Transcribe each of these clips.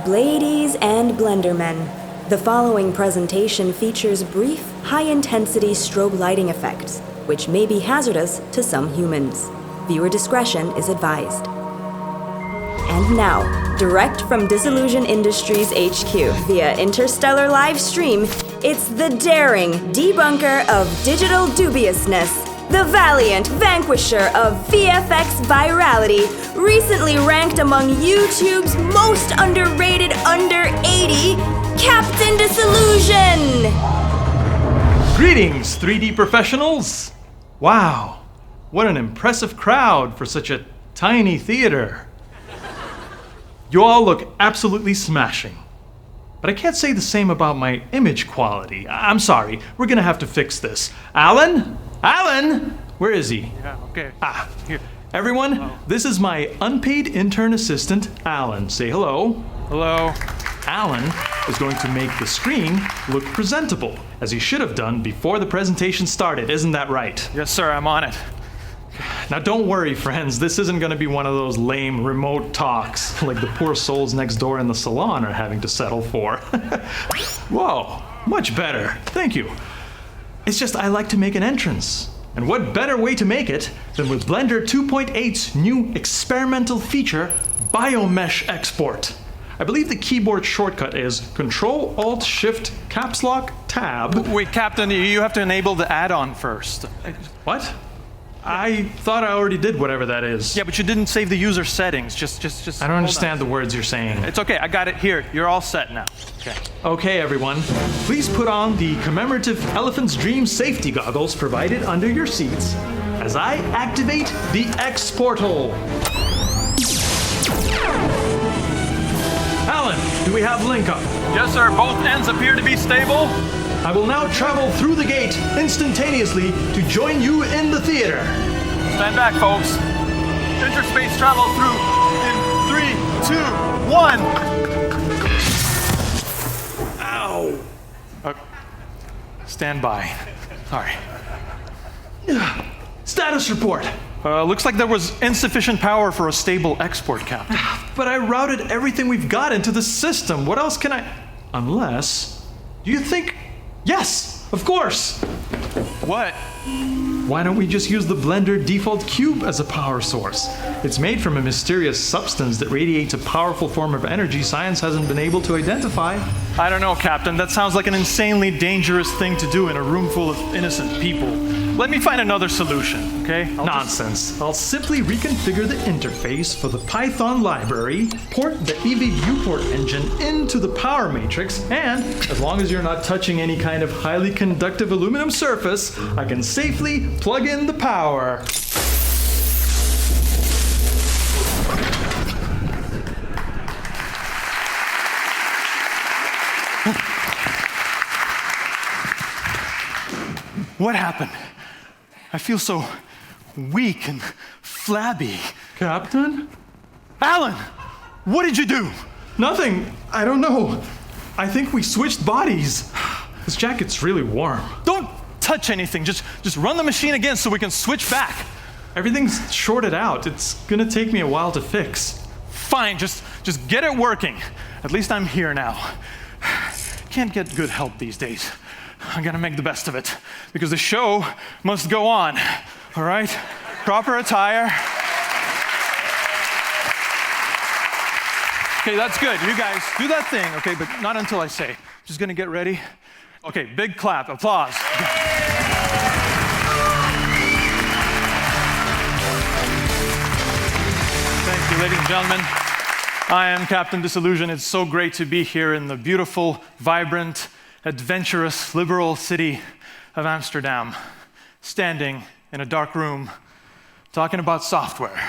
Ladies and Blendermen, the following presentation features brief, high-intensity strobe lighting effects, which may be hazardous to some humans. Viewer discretion is advised. And now, direct from Disillusion Industries HQ via interstellar live stream, it's the daring debunker of digital dubiousness, the valiant vanquisher of VFX virality, recently ranked among YouTube's most underrated under 80, Captain Disillusion! Greetings, 3D professionals! Wow, what an impressive crowd for such a tiny theater. You all look absolutely smashing. But I can't say the same about my image quality. I'm sorry, we're gonna have to fix this. Alan? Alan? Where is he? Yeah, okay. Here. Everyone, this is my unpaid intern assistant, Alan. Say hello. Hello. Alan is going to make the screen look presentable, as he should have done before the presentation started. Isn't that right? Yes, sir, I'm on it. Now don't worry, friends. This isn't going to be one of those lame remote talks like the poor souls next door in the salon are having to settle for. Whoa, much better. Thank you. It's just I like to make an entrance. And what better way to make it than with Blender 2.8's new experimental feature, Biomesh Export. I believe the keyboard shortcut is Control-Alt-Shift-Caps-Lock-Tab. Wait, Captain, you have to enable the add-on first. What? I thought I already did whatever that is. Yeah, but you didn't save the user settings. Just I don't understand the words you're saying. It's okay, I got it here. You're all set now. Okay. Okay, everyone. Please put on the commemorative Elephant's Dream safety goggles provided under your seats as I activate the X-Portal. Alan, do we have link up? Yes, sir. Both ends appear to be stable. I will now travel through the gate instantaneously to join you in the theater. Stand back, folks. Interspace travel through in 3, 2, 1. Ow. Stand by. Sorry. Status report. Looks like there was insufficient power for a stable export, Captain. But I routed everything we've got into the system. What else can I... Unless... Do you think... Yes, of course. What? Why don't we just use the Blender default cube as a power source? It's made from a mysterious substance that radiates a powerful form of energy science hasn't been able to identify. I don't know, Captain. That sounds like an insanely dangerous thing to do in a room full of innocent people. Let me find another solution, okay? Nonsense. I'll simply reconfigure the interface for the Python library, port the EV viewport engine into the power matrix, and as long as you're not touching any kind of highly conductive aluminum surface, I can safely plug in the power. What happened? I feel so weak and flabby. Captain? Alan, what did you do? Nothing. I don't know. I think we switched bodies. This jacket's really warm. Don't touch anything. Just run the machine again so we can switch back. Everything's shorted out. It's gonna take me a while to fix. Fine, just get it working. At least I'm here now. Can't get good help these days. I gotta make the best of it, because the show must go on, all right? Proper attire. Okay, that's good. You guys, do that thing, okay, but not until I say. Just gonna get ready. Okay, big clap, applause. Thank you, ladies and gentlemen. I am Captain Disillusion. It's so great to be here in the beautiful, vibrant, adventurous, liberal city of Amsterdam, standing in a dark room, talking about software.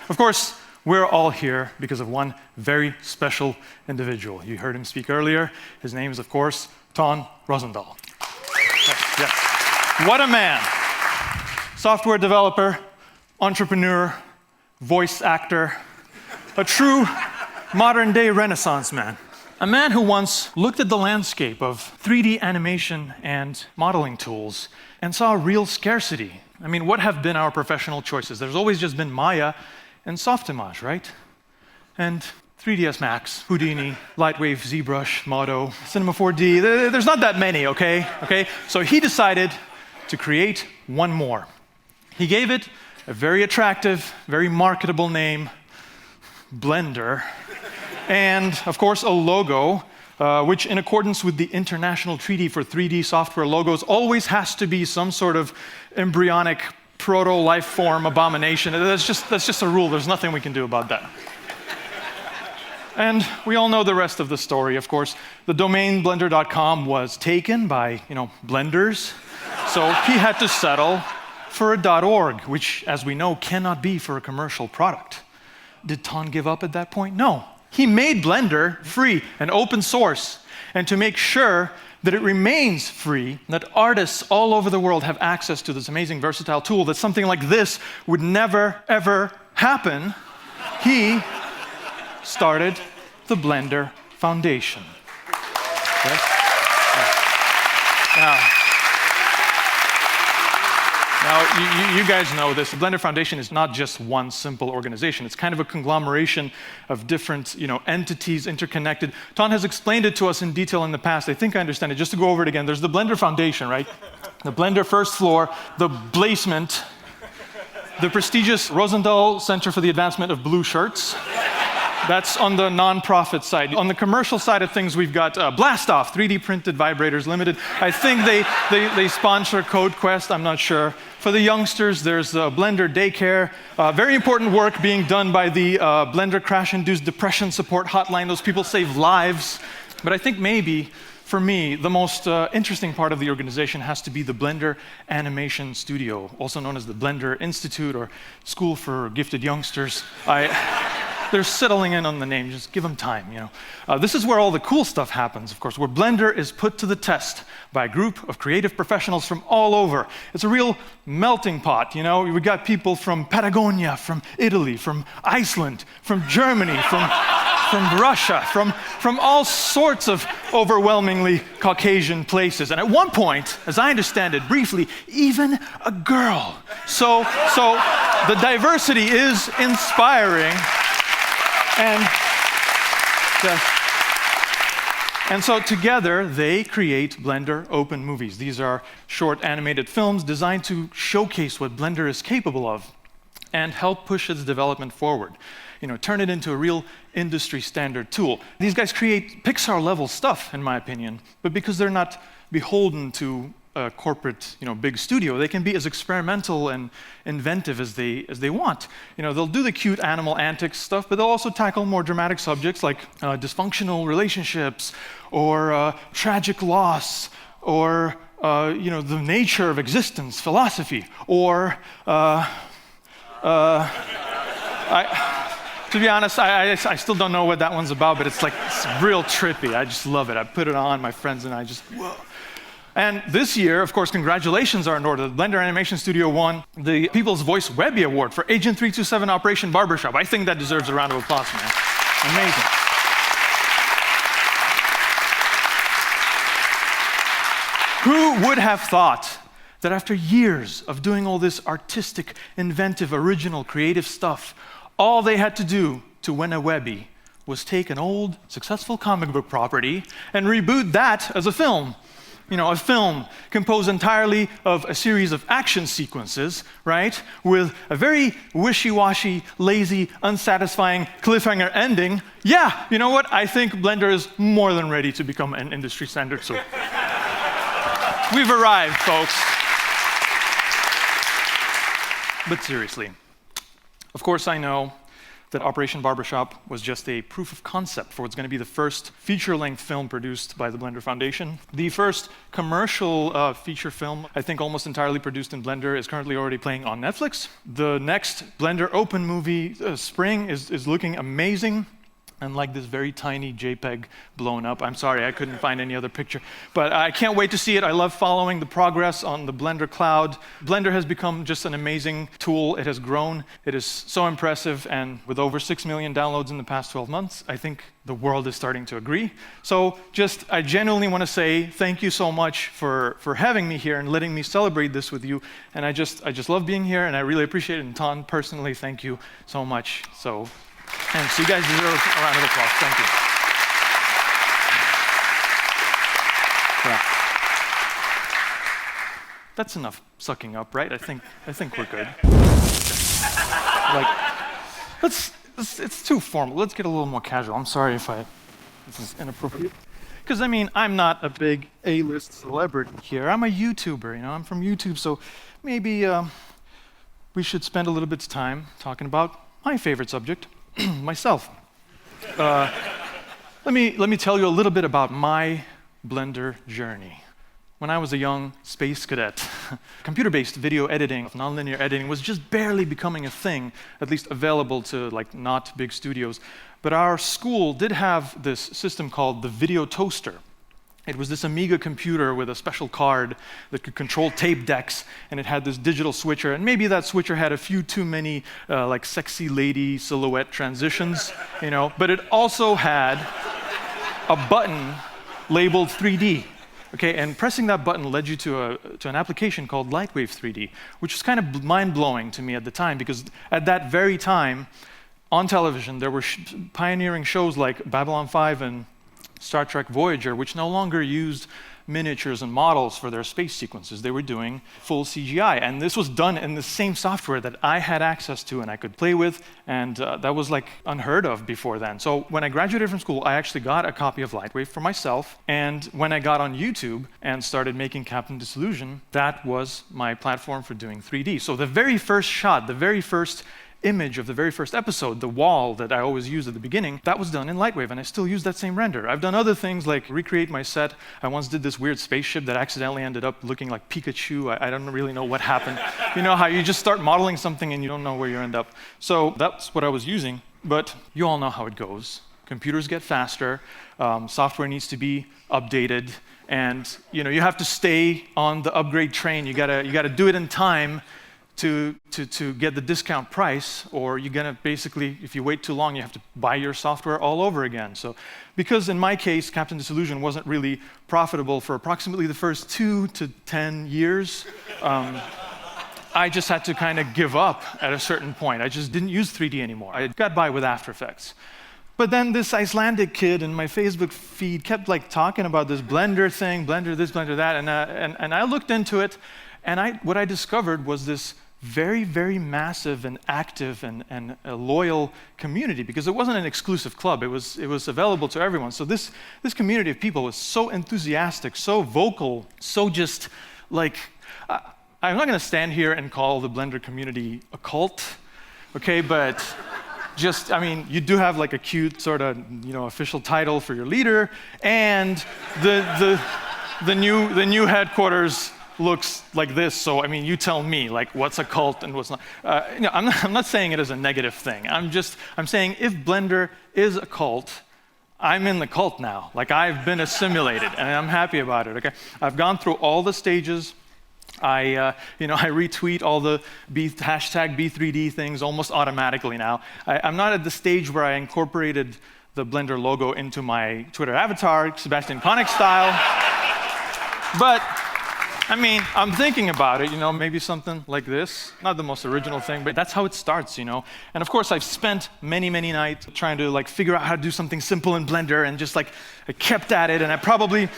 Of course, we're all here because of one very special individual. You heard him speak earlier. His name is, of course, Ton Roosendaal. Yes. What a man. Software developer, entrepreneur, voice actor, a true modern-day Renaissance man. A man who once looked at the landscape of 3D animation and modeling tools and saw a real scarcity. I mean, what have been our professional choices? There's always just been Maya and Softimage, right? And 3ds Max, Houdini, Lightwave, ZBrush, Modo, Cinema 4D. There's not that many, okay? So he decided to create one more. He gave it a very attractive, very marketable name, Blender, and of course a logo, which in accordance with the International Treaty for 3D Software Logos always has to be some sort of embryonic proto-life form abomination. That's just a rule. There's nothing we can do about that. And we all know the rest of the story, of course. The domain blender.com was taken by, blenders, so he had to settle for a .org, which, as we know, cannot be for a commercial product. Did Ton give up at that point? No. He made Blender free and open source, and to make sure that it remains free, that artists all over the world have access to this amazing versatile tool, that something like this would never, ever happen, he started the Blender Foundation. Yes? Now, you guys know this. The Blender Foundation is not just one simple organization. It's kind of a conglomeration of different, entities interconnected. Ton has explained it to us in detail in the past. I think I understand it. Just to go over it again, there's the Blender Foundation, right? The Blender first floor, the Blasement, the prestigious Rosendahl Center for the Advancement of Blue Shirts. That's on the nonprofit side. On the commercial side of things, we've got Blastoff, 3D Printed Vibrators Limited. I think they sponsor CodeQuest, I'm not sure. For the youngsters, there's Blender Daycare. Very important work being done by the Blender Crash-Induced Depression Support Hotline. Those people save lives. But I think maybe, for me, the most interesting part of the organization has to be the Blender Animation Studio, also known as the Blender Institute or School for Gifted Youngsters. They're settling in on the name, just give them time, This is where all the cool stuff happens, of course, where Blender is put to the test by a group of creative professionals from all over. It's a real melting pot, We got people from Patagonia, from Italy, from Iceland, from Germany, from Russia, from all sorts of overwhelmingly Caucasian places. And at one point, as I understand it briefly, even a girl. So the diversity is inspiring. And so together, they create Blender Open Movies. These are short animated films designed to showcase what Blender is capable of and help push its development forward. Turn it into a real industry standard tool. These guys create Pixar-level stuff, in my opinion, but because they're not beholden to a corporate, big studio, they can be as experimental and inventive as they want. They'll do the cute animal antics stuff, but they'll also tackle more dramatic subjects like dysfunctional relationships or tragic loss or the nature of existence, philosophy, or to be honest, I still don't know what that one's about, but it's real trippy. I just love it. I put it on, my friends and I just, whoa. And this year, of course, congratulations are in order. The Blender Animation Studio won the People's Voice Webby Award for Agent 327 Operation Barbershop. I think that deserves a round of applause, man. Amazing. Who would have thought that after years of doing all this artistic, inventive, original, creative stuff, all they had to do to win a Webby was take an old, successful comic book property and reboot that as a film? A film composed entirely of a series of action sequences, right? With a very wishy-washy, lazy, unsatisfying cliffhanger ending. Yeah, you know what? I think Blender is more than ready to become an industry standard, so we've arrived, folks. But seriously, of course I know that Operation Barbershop was just a proof of concept for what's going to be the first feature-length film produced by the Blender Foundation. The first commercial feature film, I think almost entirely produced in Blender, is currently already playing on Netflix. The next Blender Open movie, Spring, is looking amazing. And like this very tiny JPEG blown up. I'm sorry, I couldn't find any other picture. But I can't wait to see it. I love following the progress on the Blender cloud. Blender has become just an amazing tool. It has grown. It is so impressive. And with over 6 million downloads in the past 12 months, I think the world is starting to agree. So I genuinely want to say thank you so much for having me here and letting me celebrate this with you. And I just love being here, and I really appreciate it. And Ton, personally, thank you so much. So And so you guys deserve a round of applause. Thank you. Yeah. That's enough sucking up, right? I think we're good. Like, it's too formal. Let's get a little more casual. I'm sorry if this is inappropriate. Because, I mean, I'm not a big A-list celebrity here. I'm a YouTuber, I'm from YouTube, so maybe we should spend a little bit of time talking about my favorite subject, myself. Let me tell you a little bit about my Blender journey. When I was a young space cadet, computer-based video editing, nonlinear editing was just barely becoming a thing, at least available to not big studios. But our school did have this system called the Video Toaster. It was this Amiga computer with a special card that could control tape decks, and it had this digital switcher, and maybe that switcher had a few too many sexy lady silhouette transitions, but it also had a button labeled 3D. Okay, and pressing that button led you to an application called Lightwave 3D, which was kind of mind-blowing to me at the time, because at that very time, on television, there were pioneering shows like Babylon 5 and Star Trek Voyager, which no longer used miniatures and models for their space sequences. They were doing full CGI, and this was done in the same software that I had access to and I could play with, and that was unheard of before then. So when I graduated from school, I actually got a copy of Lightwave for myself, and when I got on YouTube and started making Captain Disillusion, that was my platform for doing 3D. So the very first shot, the very first image of the very first episode, the wall that I always use at the beginning, that was done in Lightwave, and I still use that same render. I've done other things like recreate my set. I once did this weird spaceship that accidentally ended up looking like Pikachu. I don't really know what happened. You know how you just start modeling something and you don't know where you end up. So that's what I was using, but you all know how it goes. Computers get faster, software needs to be updated, and you have to stay on the upgrade train. You gotta do it in time to get the discount price, or you're gonna basically, if you wait too long, you have to buy your software all over again. So, because in my case, Captain Disillusion wasn't really profitable for approximately the first 2 to 10 years, I just had to kind of give up at a certain point. I just didn't use 3D anymore. I got by with After Effects. But then this Icelandic kid in my Facebook feed kept talking about this Blender thing, Blender this, Blender that, and I looked into it, and what I discovered was this very, very massive and active and a loyal community, because it wasn't an exclusive club. It was available to everyone. So this community of people was so enthusiastic, so vocal, so just I'm not going to stand here and call the Blender community a cult, okay? But you do have a cute sort of official title for your leader, and the new headquarters looks like this. So you tell me what's a cult and what's not. I'm not saying it as a negative thing. I'm saying if Blender is a cult, I'm in the cult now. I've been assimilated, and I'm happy about it. Okay, I've gone through all the stages. I retweet all the hashtag B3D things almost automatically now. I'm not at the stage where I incorporated the Blender logo into my Twitter avatar, Sebastian Koenig style, but I'm thinking about it, maybe something like this. Not the most original thing, but that's how it starts, And of course, I've spent many, many nights trying to figure out how to do something simple in Blender, and just I kept at it, and I probably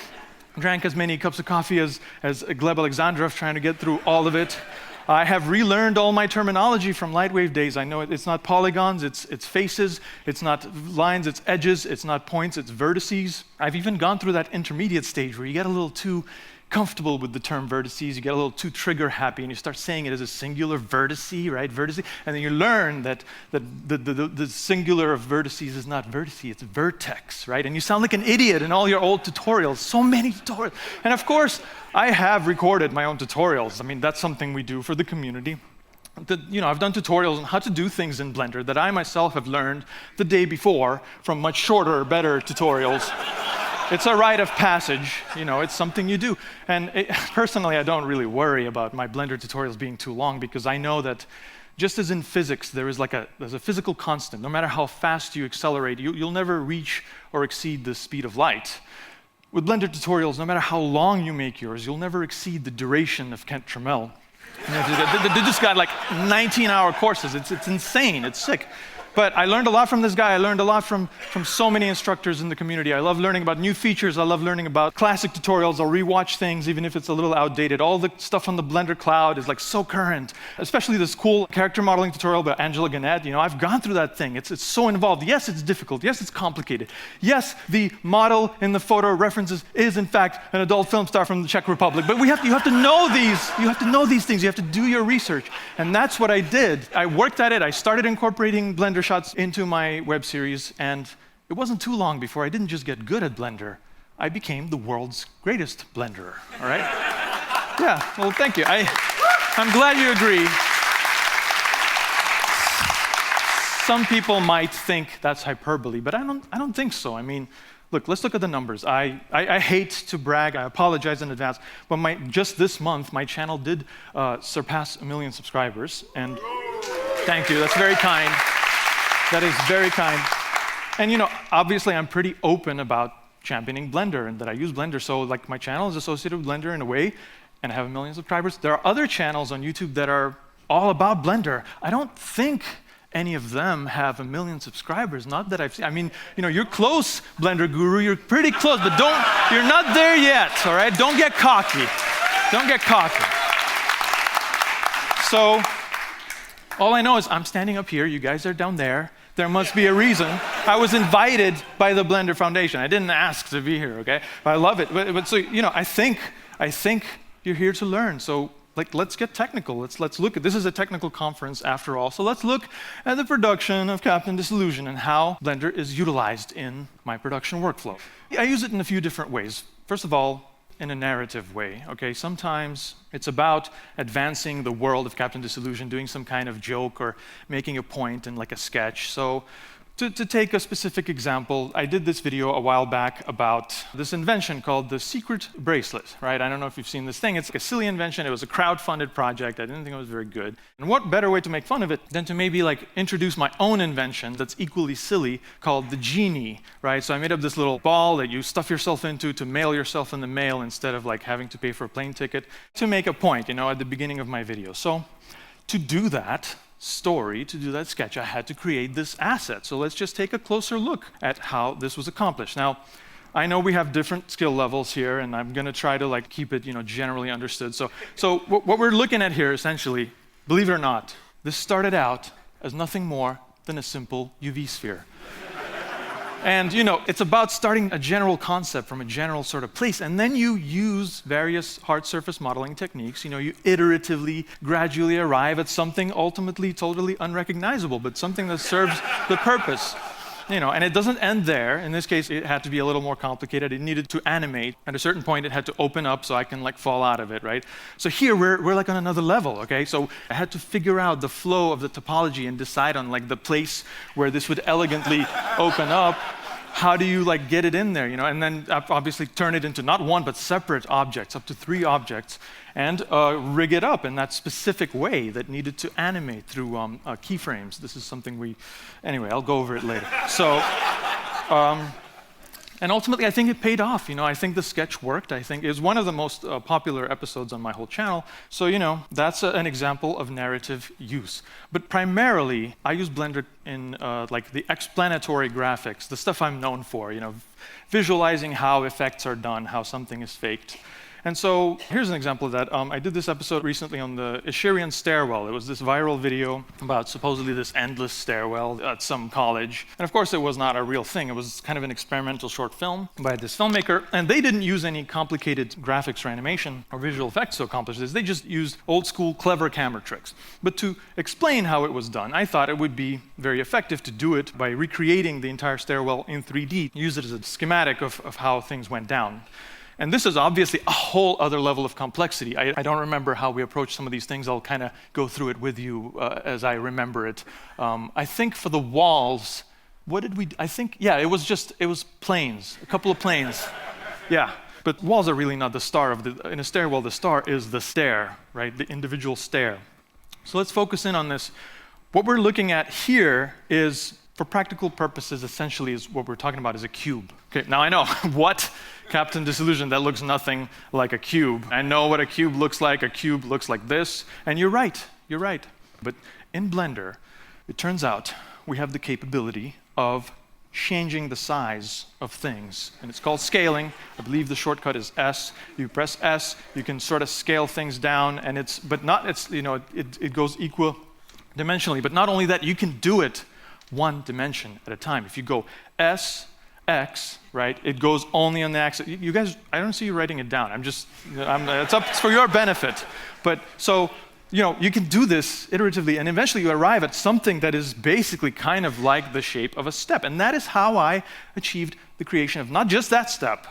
drank as many cups of coffee as Gleb Alexandrov trying to get through all of it. I have relearned all my terminology from Lightwave days. I know it's not polygons, it's faces, it's not lines, it's edges, it's not points, it's vertices. I've even gone through that intermediate stage where you get a little too comfortable with the term vertices, you get a little too trigger happy, and you start saying it as a singular vertice, right? Vertice, and then you learn that the singular of vertices is not vertice, it's vertex, right? And you sound like an idiot in all your old tutorials, so many tutorials. And of course, I have recorded my own tutorials. That's something we do for the community. I've done tutorials on how to do things in Blender that I myself have learned the day before from much shorter, better tutorials. It's a rite of passage, it's something you do. And personally, I don't really worry about my Blender tutorials being too long, because I know that just as in physics, there's a physical constant. No matter how fast you accelerate, you'll never reach or exceed the speed of light. With Blender tutorials, no matter how long you make yours, you'll never exceed the duration of Kent Trammell. They just got 19-hour courses. It's insane. It's sick. But I learned a lot from this guy. I learned a lot from so many instructors in the community. I love learning about new features. I love learning about classic tutorials. I'll rewatch things even if it's a little outdated. All the stuff on the Blender cloud is like so current, especially this cool character modeling tutorial by Angela Gannett. You know, I've gone through that thing. It's so involved. Yes, it's difficult. Yes, it's complicated. Yes, the model in the photo references is in fact an adult film star from the Czech Republic. But you have to know these. You have to know these things. You have to do your research. And that's what I did. I worked at it. I started incorporating Blender shots into my web series, and it wasn't too long before I didn't just get good at Blender, I became the world's greatest Blenderer, all right? Yeah, well, thank you. I'm glad you agree. Some people might think that's hyperbole, but I don't think so. I mean, look, let's look at the numbers. I hate to brag, I apologize in advance, but just this month, my channel did surpass 1 million subscribers, and thank you, that's very kind. That is very kind. And you know, obviously I'm pretty open about championing Blender and that I use Blender, so like my channel is associated with Blender in a way, and I have 1 million subscribers. There are other channels on YouTube that are all about Blender. I don't think any of them have 1 million subscribers, not that I've seen. I mean, you know, you're close, Blender Guru, you're pretty close, but you're not there yet, all right? Don't get cocky. Don't get cocky. So, all I know is I'm standing up here, you guys are down there. There must be a reason. I was invited by the Blender Foundation. I didn't ask to be here, okay? But I love it. But so, you know, I think you're here to learn. So, like, let's get technical. Let's look at, this is a technical conference after all. So let's look at the production of Captain Disillusion and how Blender is utilized in my production workflow. I use it in a few different ways. First of all, in a narrative way, okay? Sometimes it's about advancing the world of Captain Disillusion, doing some kind of joke or making a point in like a sketch. So to take a specific example, I did this video a while back about this invention called the secret bracelet, right? I don't know if you've seen this thing. It's like a silly invention. It was a crowd-funded project. I didn't think it was very good. And what better way to make fun of it than to maybe like introduce my own invention that's equally silly called the genie, right? So I made up this little ball that you stuff yourself into to mail yourself in the mail instead of like having to pay for a plane ticket to make a point, you know, at the beginning of my video. So to do that story, to do that sketch, I had to create this asset. So let's just take a closer look at how this was accomplished. Now, I know we have different skill levels here, and I'm going to try to like keep it, you know, generally understood. So what we're looking at here, essentially, believe it or not, this started out as nothing more than a simple UV sphere. And you know, it's about starting a general concept from a general sort of place, and then you use various hard surface modeling techniques. You know, you iteratively, gradually arrive at something ultimately totally unrecognizable, but something that serves the purpose. You know, and it doesn't end there. In this case, it had to be a little more complicated. It needed to animate. At a certain point, it had to open up so I can like fall out of it, right? So here, we're like on another level, okay? So I had to figure out the flow of the topology and decide on like the place where this would elegantly open up. How do you like get it in there, you know? And then obviously turn it into not one, but separate objects, up to 3 objects, and rig it up in that specific way that needed to animate through keyframes. This is something anyway, I'll go over it later. So, and ultimately, I think it paid off. You know, I think the sketch worked. I think it was one of the most popular episodes on my whole channel. So, you know, that's an example of narrative use. But primarily, I use Blender in like the explanatory graphics, the stuff I'm known for, you know, visualizing how effects are done, how something is faked. And so here's an example of that. I did this episode recently on the Escherian stairwell. It was this viral video about supposedly this endless stairwell at some college. And of course, it was not a real thing. It was kind of an experimental short film by this filmmaker. And they didn't use any complicated graphics or animation or visual effects to accomplish this. They just used old school, clever camera tricks. But to explain how it was done, I thought it would be very effective to do it by recreating the entire stairwell in 3D, use it as a schematic of how things went down. And this is obviously a whole other level of complexity. I don't remember how we approach some of these things. I'll kind of go through it with you as I remember it. I think for the walls, what did we do? I think, yeah, it was planes, a couple of planes. Yeah, but walls are really not the star in a stairwell, the star is the stair, right? The individual stair. So let's focus in on this. What we're looking at here is, for practical purposes, essentially is what we're talking about is a cube. Okay, now I know, what? Captain Disillusion, that looks nothing like a cube. I know what a cube looks like. A cube looks like this. And you're right. But in Blender, it turns out we have the capability of changing the size of things. And it's called scaling. I believe the shortcut is S. You press S, you can sort of scale things down, and it goes equal dimensionally. But not only that, you can do it one dimension at a time. If you go S, X, right, it goes only on the axis. You guys, I don't see you writing it down. it's for your benefit. But so, you can do this iteratively, and eventually you arrive at something that is basically kind of like the shape of a step. And that is how I achieved the creation of not just that step,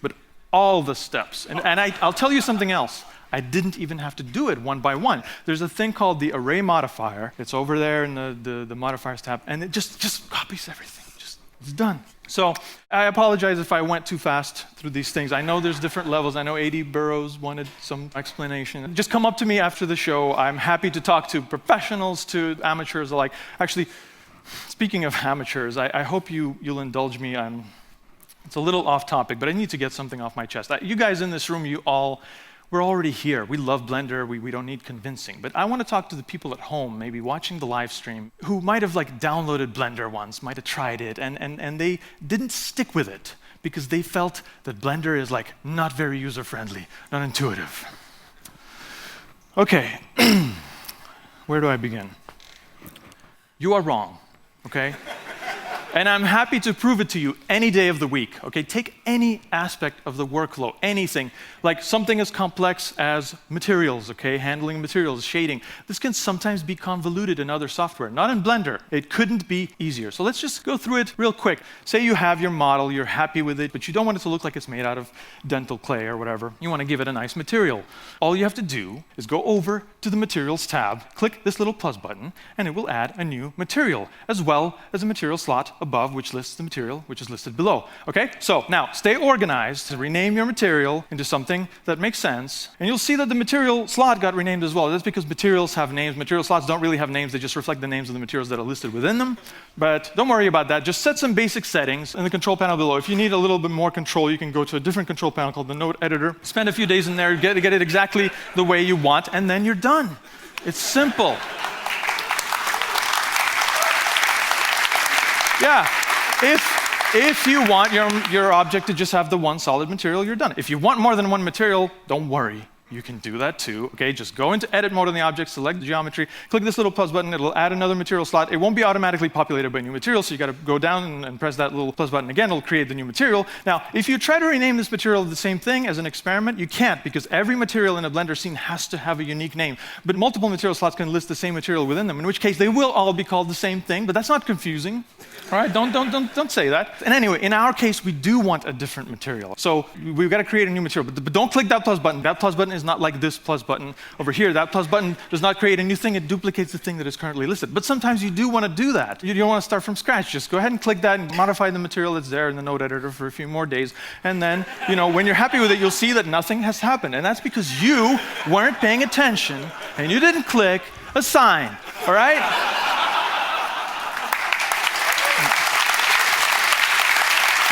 but all the steps. And I'll tell you something else. I didn't even have to do it one by one. There's a thing called the array modifier. It's over there in the modifiers tab, and it just copies everything. It's done. So I apologize if I went too fast through these things. I know there's different levels. I know A.D. Burrows wanted some explanation. Just come up to me after the show. I'm happy to talk to professionals, to amateurs alike. Actually, speaking of amateurs, I hope you'll indulge me. It's a little off topic, but I need to get something off my chest. You guys in this room, we're already here. We love Blender. We don't need convincing. But I want to talk to the people at home, maybe watching the live stream, who might have downloaded Blender once, might have tried it, and they didn't stick with it because they felt that Blender is not very user-friendly, not intuitive. Okay, where do I begin? You are wrong, okay? And I'm happy to prove it to you any day of the week, okay? Take any aspect of the workflow, anything, like something as complex as materials, okay? Handling materials, shading. This can sometimes be convoluted in other software, not in Blender. It couldn't be easier. So let's just go through it real quick. Say you have your model, you're happy with it, but you don't want it to look like it's made out of dental clay or whatever. You want to give it a nice material. All you have to do is go over to the Materials tab, click this little plus button, and it will add a new material, as well as a material slot above, which lists the material which is listed below. Okay? So now, stay organized, rename your material into something that makes sense, and you'll see that the material slot got renamed as well. That's because materials have names. Material slots don't really have names, they just reflect the names of the materials that are listed within them. But don't worry about that. Just set some basic settings in the control panel below. If you need a little bit more control, you can go to a different control panel called the Node Editor. Spend a few days in there, get it exactly the way you want, and then you're done. It's simple. Yeah, if you want your object to just have the one solid material, you're done. If you want more than one material, don't worry. You can do that too, okay? Just go into edit mode on the object, select the geometry, click this little plus button, it'll add another material slot. It won't be automatically populated by new material, so you gotta go down and press that little plus button again, it'll create the new material. Now, if you try to rename this material the same thing as an experiment, you can't, because every material in a Blender scene has to have a unique name. But multiple material slots can list the same material within them, in which case they will all be called the same thing, but that's not confusing. All right, don't say that. And anyway, in our case, we do want a different material. So we've got to create a new material, but don't click that plus button. That plus button is not like this plus button over here. That plus button does not create a new thing. It duplicates the thing that is currently listed. But sometimes you do want to do that. You don't want to start from scratch. Just go ahead and click that and modify the material that's there in the Node Editor for a few more days. And then, when you're happy with it, you'll see that nothing has happened. And that's because you weren't paying attention and you didn't click assign, all right?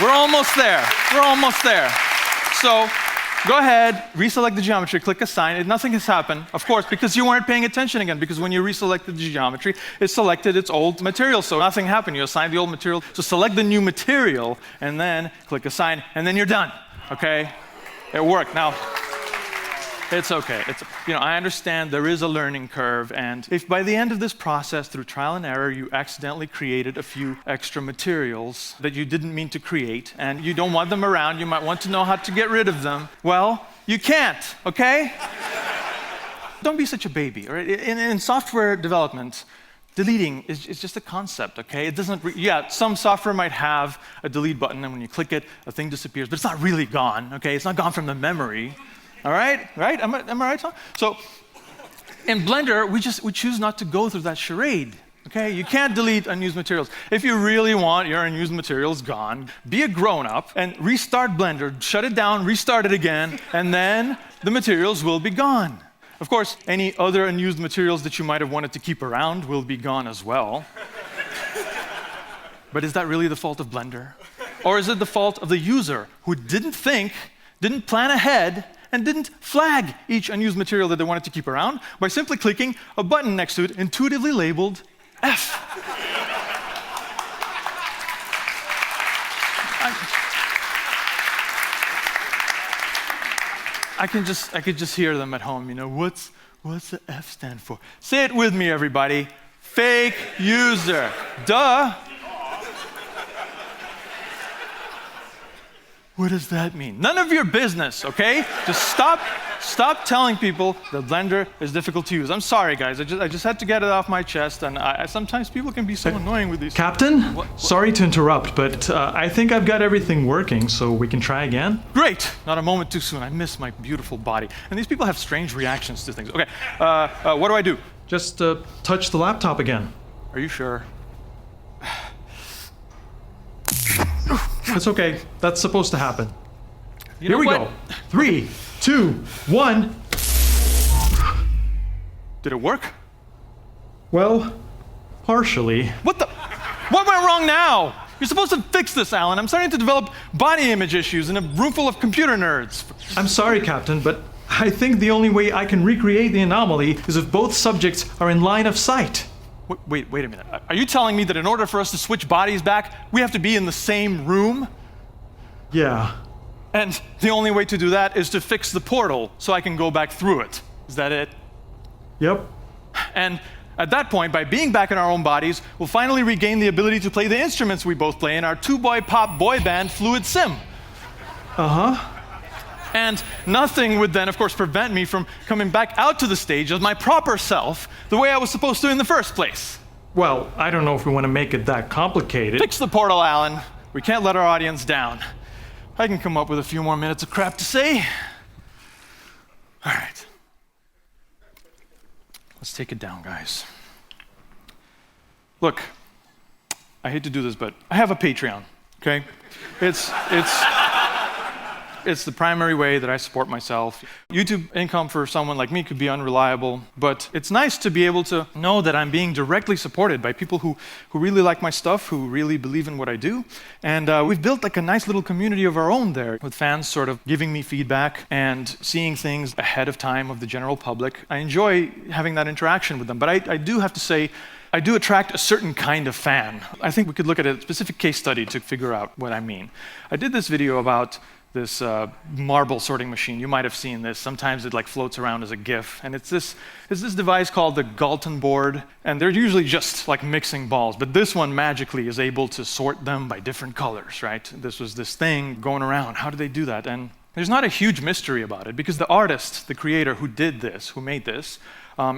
We're almost there. We're almost there. So go ahead, reselect the geometry, click assign. Nothing has happened, of course, because you weren't paying attention again, because when you reselected the geometry, it selected its old material, so nothing happened. You assigned the old material, so select the new material, and then click assign, and then you're done, okay? It worked. Now, it's okay. I understand there is a learning curve, and if by the end of this process, through trial and error, you accidentally created a few extra materials that you didn't mean to create, and you don't want them around, you might want to know how to get rid of them, well, you can't, okay? Don't be such a baby, all right? In software development, deleting is just a concept, okay? It doesn't, some software might have a delete button, and when you click it, a thing disappears, but it's not really gone, okay? It's not gone from the memory. All right? Right? Am I right, Tom? So in Blender, we choose not to go through that charade. Okay? You can't delete unused materials. If you really want your unused materials gone, be a grown-up and restart Blender, shut it down, restart it again, and then the materials will be gone. Of course, any other unused materials that you might have wanted to keep around will be gone as well. But is that really the fault of Blender? Or is it the fault of the user who didn't think, didn't plan ahead, and didn't flag each unused material that they wanted to keep around by simply clicking a button next to it intuitively labeled F? I could just hear them at home, what's the F stand for? Say it with me, everybody. Fake user. Duh. What does that mean? None of your business, okay? Just stop telling people that Blender is difficult to use. I'm sorry, guys. I just had to get it off my chest, and sometimes people can be so annoying with these. Captain? Sorry to interrupt, but I think I've got everything working, so we can try again. Great! Not a moment too soon. I miss my beautiful body. And these people have strange reactions to things. Okay, what do I do? Just touch the laptop again. Are you sure? It's okay. That's supposed to happen. Here we what? go. 3, 2, 1. Did it work? Well, partially. What went wrong now? You're supposed to fix this, Alan. I'm starting to develop body image issues in a room full of computer nerds. I'm sorry, Captain, but I think the only way I can recreate the anomaly is if both subjects are in line of sight. Wait a minute. Are you telling me that in order for us to switch bodies back, we have to be in the same room? Yeah. And the only way to do that is to fix the portal so I can go back through it. Is that it? Yep. And at that point, by being back in our own bodies, we'll finally regain the ability to play the instruments we both play in our two-boy pop boy band, Fluid Sim. Uh-huh. And nothing would then, of course, prevent me from coming back out to the stage as my proper self, the way I was supposed to in the first place. Well, I don't know if we want to make it that complicated. Fix the portal, Alan. We can't let our audience down. I can come up with a few more minutes of crap to say. All right. Let's take it down, guys. Look, I hate to do this, but I have a Patreon, okay? It's the primary way that I support myself. YouTube income for someone like me could be unreliable, but it's nice to be able to know that I'm being directly supported by people who really like my stuff, who really believe in what I do. And we've built like a nice little community of our own there, with fans sort of giving me feedback and seeing things ahead of time of the general public. I enjoy having that interaction with them, but I do have to say, I do attract a certain kind of fan. I think we could look at a specific case study to figure out what I mean. I did this video about this marble sorting machine. You might have seen this. Sometimes it like floats around as a GIF. And it's this device called the Galton board. And they're usually just like mixing balls. But this one magically is able to sort them by different colors, right? This was this thing going around. How do they do that? And there's not a huge mystery about it, because the artist, the creator who did this, who made this,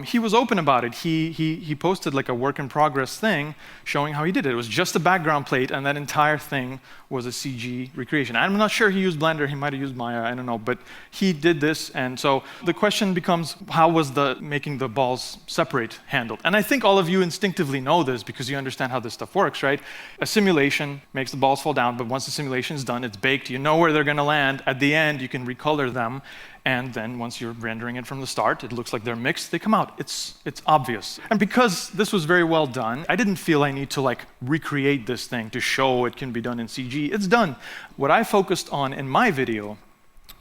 he was open about it. He posted like a work in progress thing showing how he did it. It was just a background plate, and that entire thing was a CG recreation. I'm not sure he used Blender. He might have used Maya. I don't know. But he did this, and so the question becomes, how was the making the balls separate handled? And I think all of you instinctively know this because you understand how this stuff works, right? A simulation makes the balls fall down, but once the simulation is done, it's baked. You know where they're going to land. At the end, you can recolor them. And then once you're rendering it from the start, it looks like they're mixed, they come out. It's obvious. And because this was very well done, I didn't feel I need to like recreate this thing to show it can be done in CG. It's done. What I focused on in my video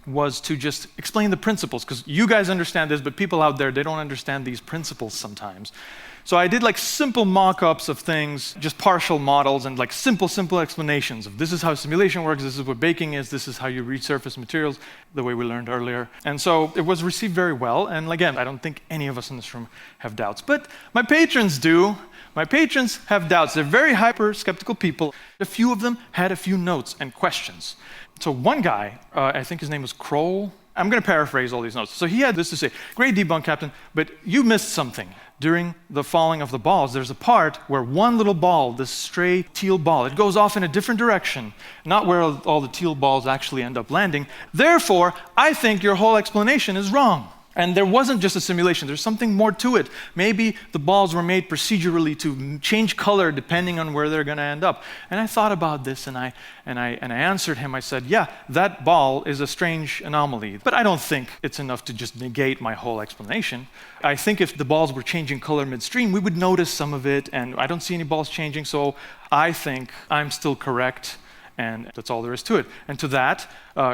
was to just explain the principles, because you guys understand this, but people out there, they don't understand these principles sometimes. So I did like simple mock-ups of things, just partial models, and like simple explanations of this is how simulation works, this is what baking is, this is how you resurface materials, the way we learned earlier. And so it was received very well, and again, I don't think any of us in this room have doubts, but my patrons do. My patrons have doubts. They're very hyper-skeptical people. A few of them had a few notes and questions. So one guy, I think his name was Kroll. I'm going to paraphrase all these notes. So he had this to say: great debunk, Captain, but you missed something. During the falling of the balls, there's a part where one little ball, this stray teal ball, it goes off in a different direction, not where all the teal balls actually end up landing. Therefore, I think your whole explanation is wrong. And there wasn't just a simulation, there's something more to it. Maybe the balls were made procedurally to change color depending on where they're going to end up. And I thought about this, and I answered him. I said, yeah, that ball is a strange anomaly, but I don't think it's enough to just negate my whole explanation. I think if the balls were changing color midstream, we would notice some of it, and I don't see any balls changing, so I think I'm still correct. And that's all there is to it. And to that,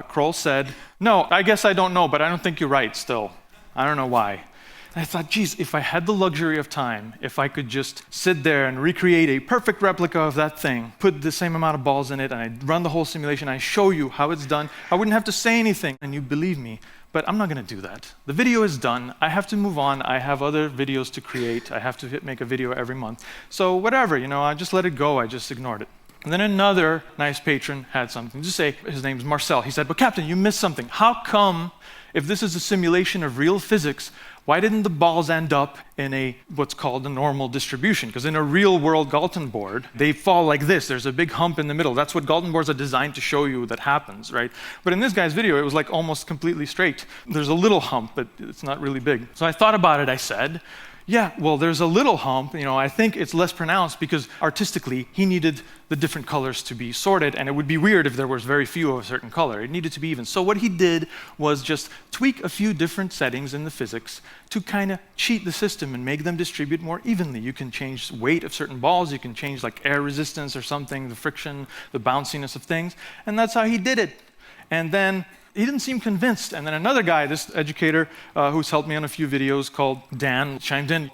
Kroll said, no, I guess I don't know, but I don't think you're right still. I don't know why. And I thought, geez, if I had the luxury of time, if I could just sit there and recreate a perfect replica of that thing, put the same amount of balls in it, and I'd run the whole simulation, I show you how it's done, I wouldn't have to say anything, and you'd believe me. But I'm not going to do that. The video is done. I have to move on. I have other videos to create. I have to make a video every month. So whatever, I just let it go. I just ignored it. And then another nice patron had something to say. His name's Marcel. He said, but Captain, you missed something. How come, if this is a simulation of real physics, why didn't the balls end up in what's called a normal distribution? Because in a real-world Galton board, they fall like this. There's a big hump in the middle. That's what Galton boards are designed to show you that happens, right? But in this guy's video, it was like almost completely straight. There's a little hump, but it's not really big. So I thought about it. I said, yeah, well, there's a little hump. I think it's less pronounced because artistically, he needed the different colors to be sorted, and it would be weird if there was very few of a certain color. It needed to be even. So what he did was just tweak a few different settings in the physics to kind of cheat the system and make them distribute more evenly. You can change weight of certain balls. You can change like air resistance or something, the friction, the bounciness of things, and that's how he did it. And then he didn't seem convinced. And then another guy, this educator who's helped me on a few videos called Dan, chimed in,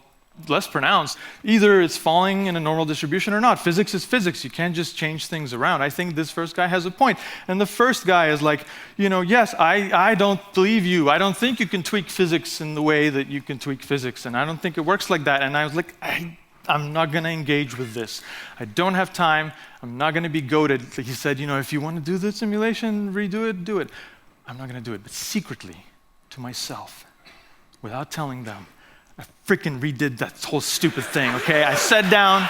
less pronounced. Either it's falling in a normal distribution or not. Physics is physics. You can't just change things around. I think this first guy has a point. And the first guy is like, yes, I don't believe you. I don't think you can tweak physics in the way that you can tweak physics. And I don't think it works like that. And I was like, I'm not going to engage with this. I don't have time. I'm not going to be goaded. He said, if you want to do the simulation, redo it, do it. I'm not going to do it, but secretly, to myself, without telling them, I freaking redid that whole stupid thing, okay? I sat down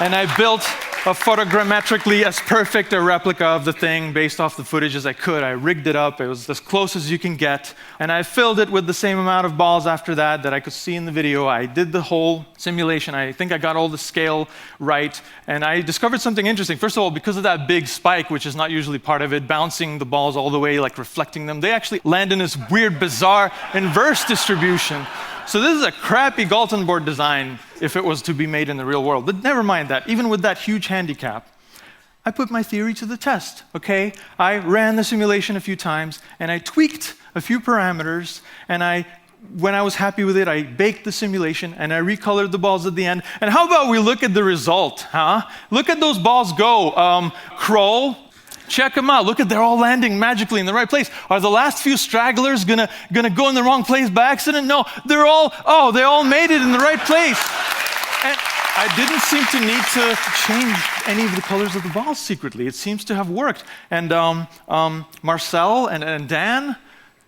and I built a photogrammetrically as perfect a replica of the thing based off the footage as I could. I rigged it up. It was as close as you can get. And I filled it with the same amount of balls after that I could see in the video. I did the whole simulation. I think I got all the scale right. And I discovered something interesting. First of all, because of that big spike, which is not usually part of it, bouncing the balls all the way, like reflecting them, they actually land in this weird, bizarre, inverse distribution. So this is a crappy Galton board design if it was to be made in the real world. But never mind that. Even with that huge handicap, I put my theory to the test, okay? I ran the simulation a few times, and I tweaked a few parameters, and when I was happy with it, I baked the simulation, and I recolored the balls at the end. And how about we look at the result, huh? Look at those balls go. Kroll, check them out. Look at, they're all landing magically in the right place. Are the last few stragglers gonna go in the wrong place by accident? No, they all made it in the right place. And I didn't seem to need to change any of the colors of the balls secretly. It seems to have worked. And Marcel and Dan,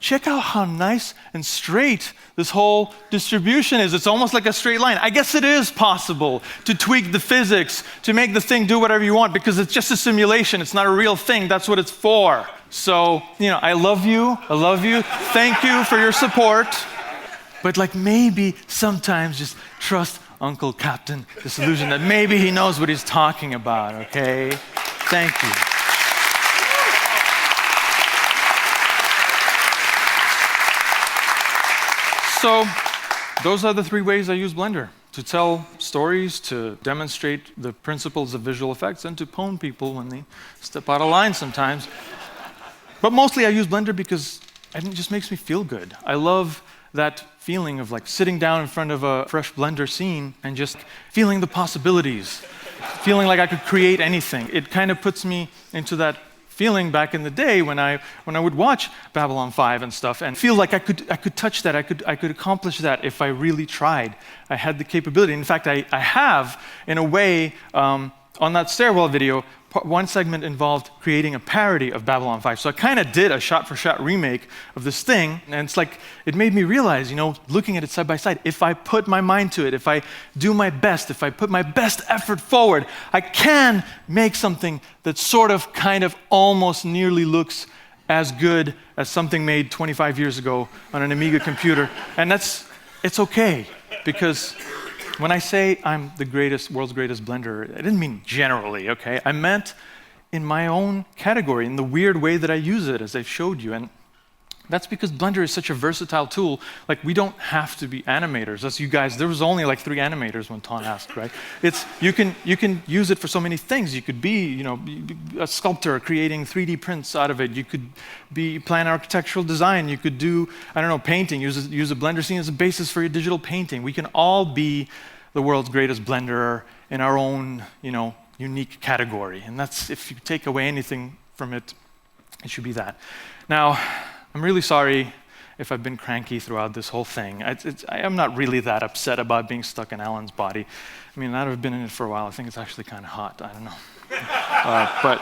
check out how nice and straight this whole distribution is. It's almost like a straight line. I guess it is possible to tweak the physics, to make the thing do whatever you want, because it's just a simulation. It's not a real thing. That's what it's for. So, I love you. I love you. Thank you for your support. But maybe sometimes just trust Uncle Captain Disillusion that maybe he knows what he's talking about, okay? Thank you. So those are the 3 ways I use Blender: to tell stories, to demonstrate the principles of visual effects, and to pwn people when they step out of line sometimes. But mostly I use Blender because it just makes me feel good. I love that feeling of sitting down in front of a fresh Blender scene and just feeling the possibilities, feeling like I could create anything. It kind of puts me into that feeling back in the day when I would watch Babylon 5 and stuff and feel like I could touch that, I could accomplish that if I really tried. I had the capability. In fact, I have, in a way, on that stairwell video, one segment involved creating a parody of Babylon 5. So I kind of did a shot-for-shot remake of this thing, and it made me realize, looking at it side by side, if I put my mind to it, if I do my best, if I put my best effort forward, I can make something that sort of, kind of, almost nearly looks as good as something made 25 years ago on an Amiga computer. And it's okay, because when I say I'm the world's greatest Blender, I didn't mean generally, okay? I meant in my own category, in the weird way that I use it, as I showed you. And That's because Blender is such a versatile tool. Like, we don't have to be animators. As you guys, there was only like 3 animators when Ton asked, right? You can use it for so many things. You could be, a sculptor creating 3D prints out of it. You could plan architectural design. You could do, painting. Use a Blender scene as a basis for your digital painting. We can all be the world's greatest Blenderer in our own, unique category. And that's, if you take away anything from it, it should be that. Now, I'm really sorry if I've been cranky throughout this whole thing. I am not really that upset about being stuck in Alan's body. I mean, I've been in it for a while. I think it's actually kind of hot. I don't know. But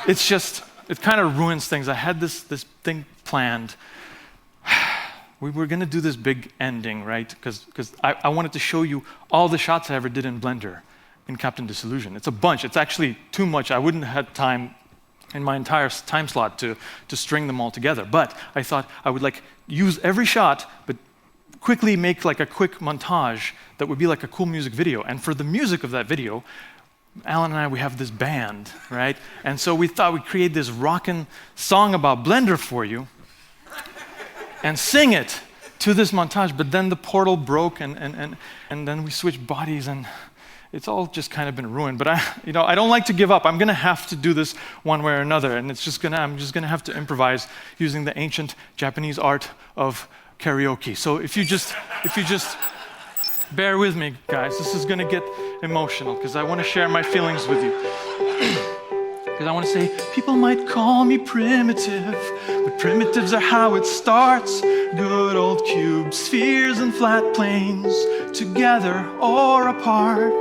it's just, it kind of ruins things. I had this thing planned. We were going to do this big ending, right? Because I wanted to show you all the shots I ever did in Blender in Captain Disillusion. It's a bunch. It's actually too much. I wouldn't have had time in my entire time slot to string them all together. But I thought I would use every shot, but quickly make a quick montage that would be like a cool music video. And for the music of that video, Alan and I, we have this band, right? And so we thought we'd create this rockin' song about Blender for you and sing it to this montage. But then the portal broke and then we switched bodies and it's all just kind of been ruined. But I don't like to give up. I'm going to have to do this one way or another, and I'm just going to have to improvise using the ancient Japanese art of karaoke. So if you just bear with me, guys, this is going to get emotional because I want to share my feelings with you. Because I want to say, people might call me primitive, but primitives are how it starts. Good old cubes, spheres, and flat planes, together or apart.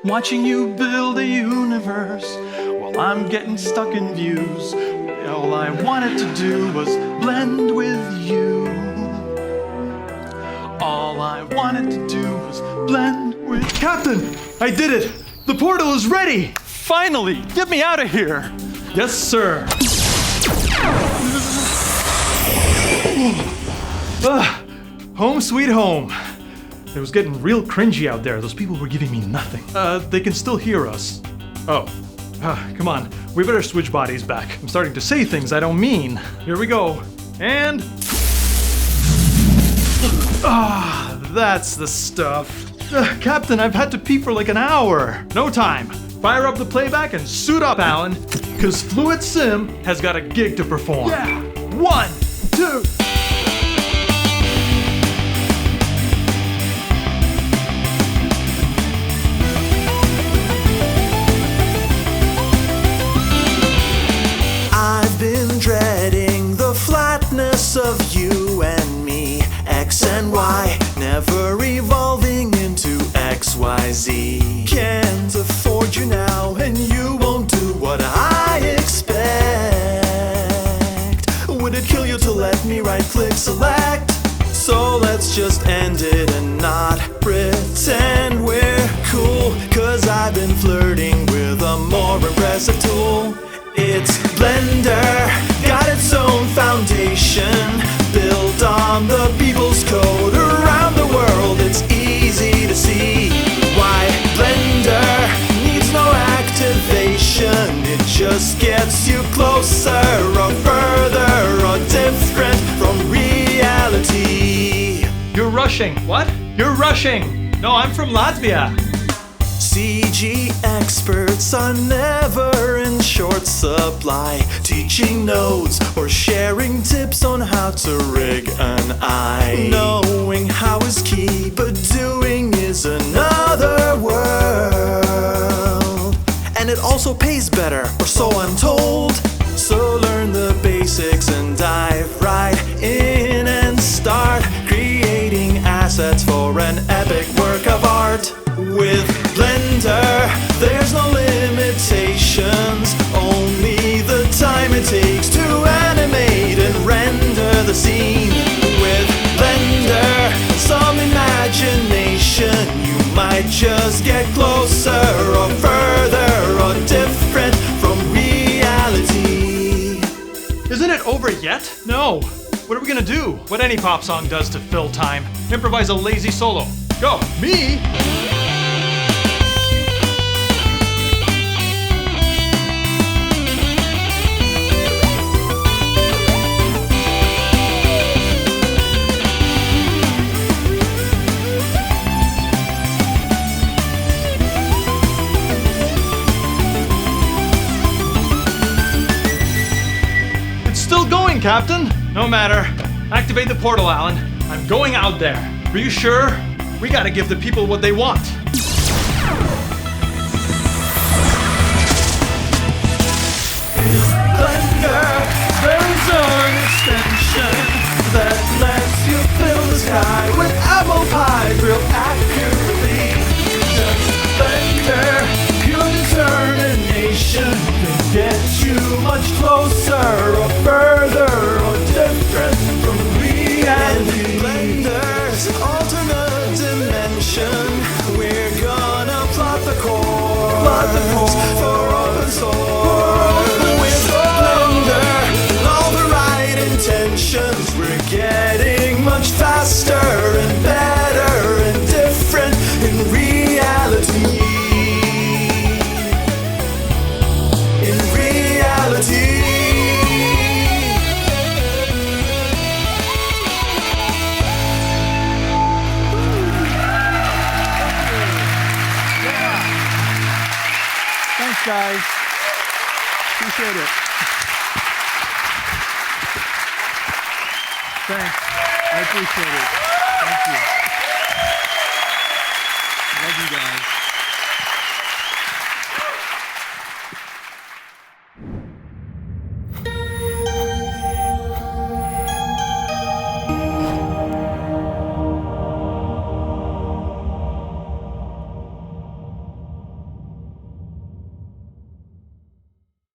Watching you build a universe while I'm getting stuck in views. All I wanted to do was blend with you. All I wanted to do was blend with... Captain, I did it! The portal is ready! Finally! Get me out of here! Yes, sir. Home sweet home. It was getting real cringy out there. Those people were giving me nothing. They can still hear us. Oh. Come on. We better switch bodies back. I'm starting to say things I don't mean. Here we go. And... that's the stuff. Captain, I've had to pee for like an hour. No time. Fire up the playback and suit up, Alan. Because Fluid Sim has got a gig to perform. Yeah. 1, 2... of you and me, X and Y, never evolving into XYZ. Can't afford you now, and you won't do what I expect. Would it kill you to let me right-click select? So let's just end it and not pretend we're cool, 'cause I've been flirting with a more impressive tool. It's Blender, got its own foundation, built on the people's code around the world. It's easy to see why Blender needs no activation. It just gets you closer or further or different from reality. You're rushing. What? You're rushing. No, I'm from Latvia. CG experts are never in short supply, teaching nodes or sharing tips on how to rig an eye. Knowing how is key, but doing is another world. And it also pays better, or so I'm told. So learn the basics and dive right in and start creating assets for an epic work of art. With Blender, there's no limitations, only the time it takes to animate and render the scene. With Blender, some imagination, you might just get closer or further or different from reality. Isn't it over yet? No. What are we gonna do? What any pop song does to fill time. Improvise a lazy solo. Go. Me? still going, Captain. No matter. Activate the portal, Alan. I'm going out there. Are you sure? We gotta give the people what they want. Blender, there's an extension that lets you fill the sky with apple pie real accurately. Just Blender, your determination can get you much closer or further or different from reality. Blender's an alternate dimension. We're gonna plot the course for open source. With Blender and all the right intentions, we're getting much faster and better and different in reality. In reality. Thanks, guys. Appreciate it. Thanks. I appreciate it. Thank you.